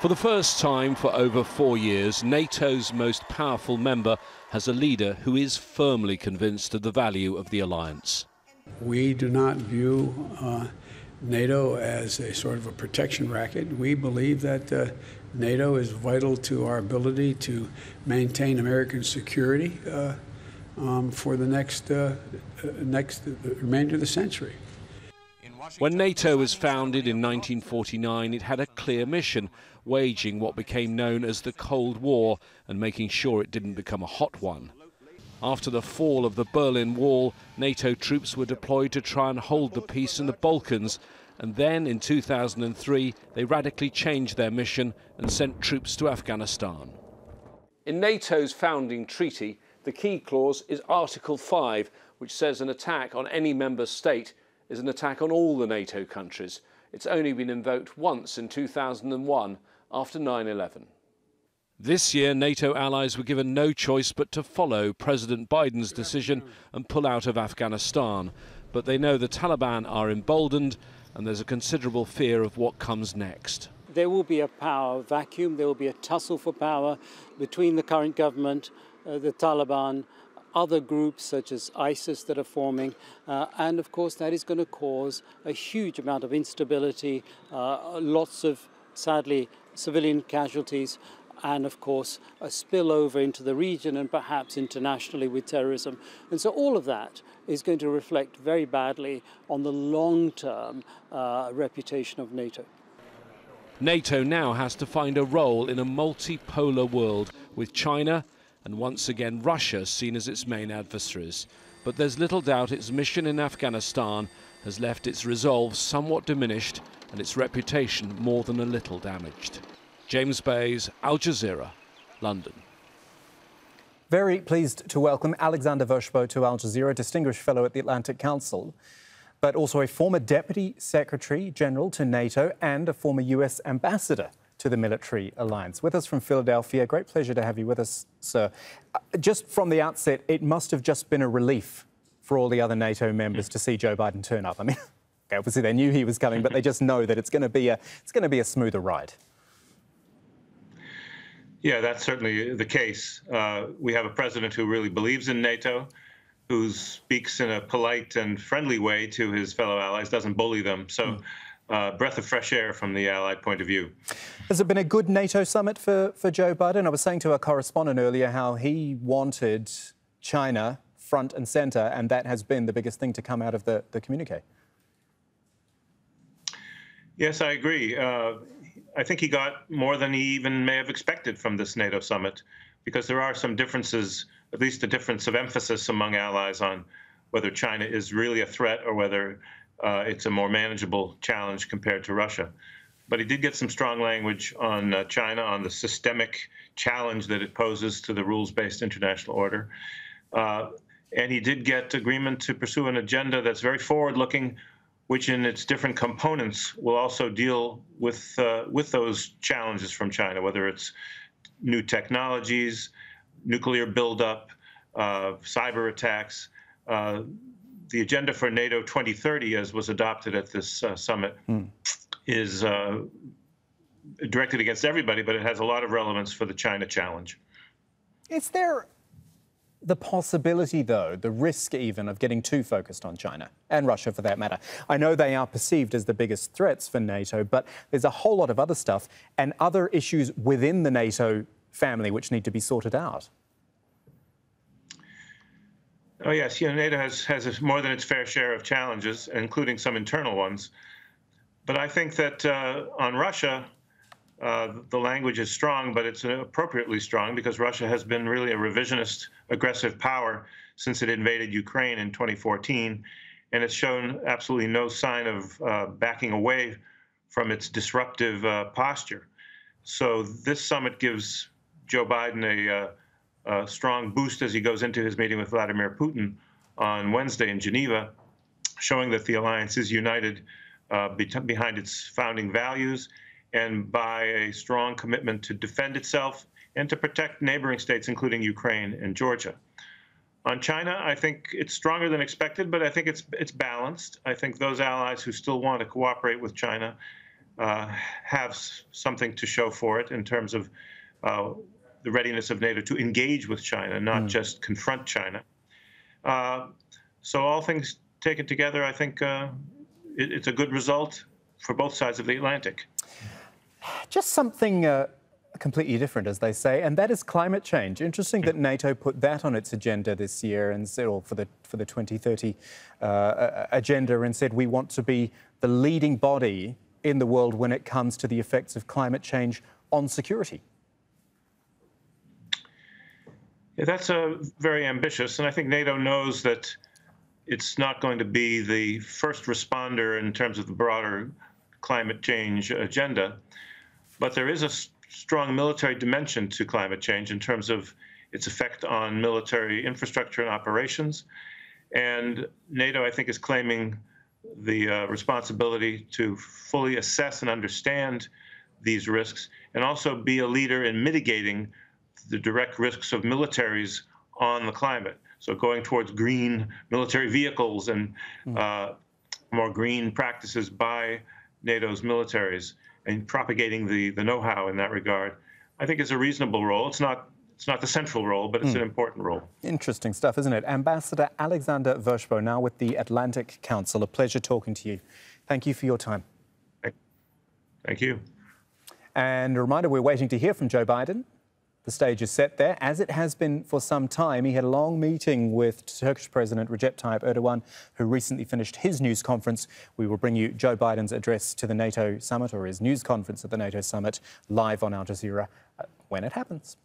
For the first time for over 4 years, NATO's most powerful member has a leader who is firmly convinced of the value of the alliance. We do not view NATO as a sort of a protection racket. We believe that NATO is vital to our ability to maintain American security for the next remainder of the century. When NATO was founded in 1949, it had a clear mission, waging what became known as the Cold War and making sure it didn't become a hot one. After the fall of the Berlin Wall, NATO troops were deployed to try and hold the peace in the Balkans, and then in 2003 they radically changed their mission and sent troops to Afghanistan. In NATO's founding treaty, the key clause is Article 5, which says an attack on any member state is an attack on all the NATO countries. It's only been invoked once in 2001 after 9/11. This year, NATO allies were given no choice but to follow President Biden's decision and pull out of Afghanistan. But they know the Taliban are emboldened and there's a considerable fear of what comes next. There will be a power vacuum, there will be a tussle for power between the current government, the Taliban, other groups such as ISIS that are forming, and of course that is going to cause a huge amount of instability, lots of, sadly, civilian casualties, and of course a spillover into the region and perhaps internationally with terrorism. And so all of that is going to reflect very badly on the long-term reputation of NATO. NATO now has to find a role in a multipolar world with China and once again Russia seen as its main adversaries. But there's little doubt its mission in Afghanistan has left its resolve somewhat diminished and its reputation more than a little damaged. James Bays, Al Jazeera, London. Very pleased to welcome Alexander Vershbow to Al Jazeera, Distinguished Fellow at the Atlantic Council, but also a former Deputy Secretary General to NATO and a former US Ambassador to the military alliance. With us from Philadelphia, great pleasure to have you with us, sir. Just from the outset, it must have just been a relief for all the other NATO members to see Joe Biden turn up. I mean, okay, obviously they knew he was coming, but they just know that it's going to be a smoother ride. Yeah, that's certainly the case. We have a president who really believes in NATO, who speaks in a polite and friendly way to his fellow allies, doesn't bully them. So. Breath of fresh air from the Allied point of view. Has it been a good NATO summit for Joe Biden? I was saying to our correspondent earlier how he wanted China front and centre, and that has been the biggest thing to come out of the communique. Yes, I agree. I think he got more than he even may have expected from this NATO summit, because there are some differences, at least a difference of emphasis among allies on whether China is really a threat or whether it's a more manageable challenge compared to Russia. But he did get some strong language on China, on the systemic challenge that it poses to the rules-based international order. And he did get agreement to pursue an agenda that's very forward-looking, which in its different components will also deal with those challenges from China, whether it's new technologies, nuclear buildup, cyber attacks. The agenda for NATO 2030, as was adopted at this summit, is directed against everybody, but it has a lot of relevance for the China challenge. Is there the possibility, though, the risk even of getting too focused on China, and Russia for that matter? I know they are perceived as the biggest threats for NATO, but there's a whole lot of other stuff and other issues within the NATO family which need to be sorted out. Oh, yes. NATO has more than its fair share of challenges, including some internal ones. But I think that on Russia, the language is strong, but it's appropriately strong because Russia has been really a revisionist, aggressive power since it invaded Ukraine in 2014, and it's shown absolutely no sign of backing away from its disruptive posture. So this summit gives Joe Biden a strong boost as he goes into his meeting with Vladimir Putin on Wednesday in Geneva, showing that the alliance is united behind its founding values and by a strong commitment to defend itself and to protect neighboring states, including Ukraine and Georgia. On China, I think it's stronger than expected, but I think it's balanced. I think those allies who still want to cooperate with China have something to show for it in terms of the readiness of NATO to engage with China, not just confront China. So all things taken together, I think it's a good result for both sides of the Atlantic. Just something completely different, as they say, and that is climate change. Interesting that NATO put that on its agenda this year and said, or for the 2030 agenda, and said we want to be the leading body in the world when it comes to the effects of climate change on security. Yeah, that's very ambitious, and I think NATO knows that it's not going to be the first responder in terms of the broader climate change agenda, but there is a strong military dimension to climate change in terms of its effect on military infrastructure and operations. And NATO, I think, is claiming the responsibility to fully assess and understand these risks and also be a leader in mitigating the direct risks of militaries on the climate. So going towards green military vehicles and more green practices by NATO's militaries and propagating the know-how in that regard, I think is a reasonable role. It's not the central role, but it's an important role. Interesting stuff, isn't it? Ambassador Alexander Vershbow, now with the Atlantic Council. A pleasure talking to you. Thank you for your time. Thank you. And a reminder, we're waiting to hear from Joe Biden. The stage is set there, as it has been for some time. He had a long meeting with Turkish President Recep Tayyip Erdogan, who recently finished his news conference. We will bring you Joe Biden's address to the NATO summit, or his news conference at the NATO summit, live on Al Jazeera when it happens.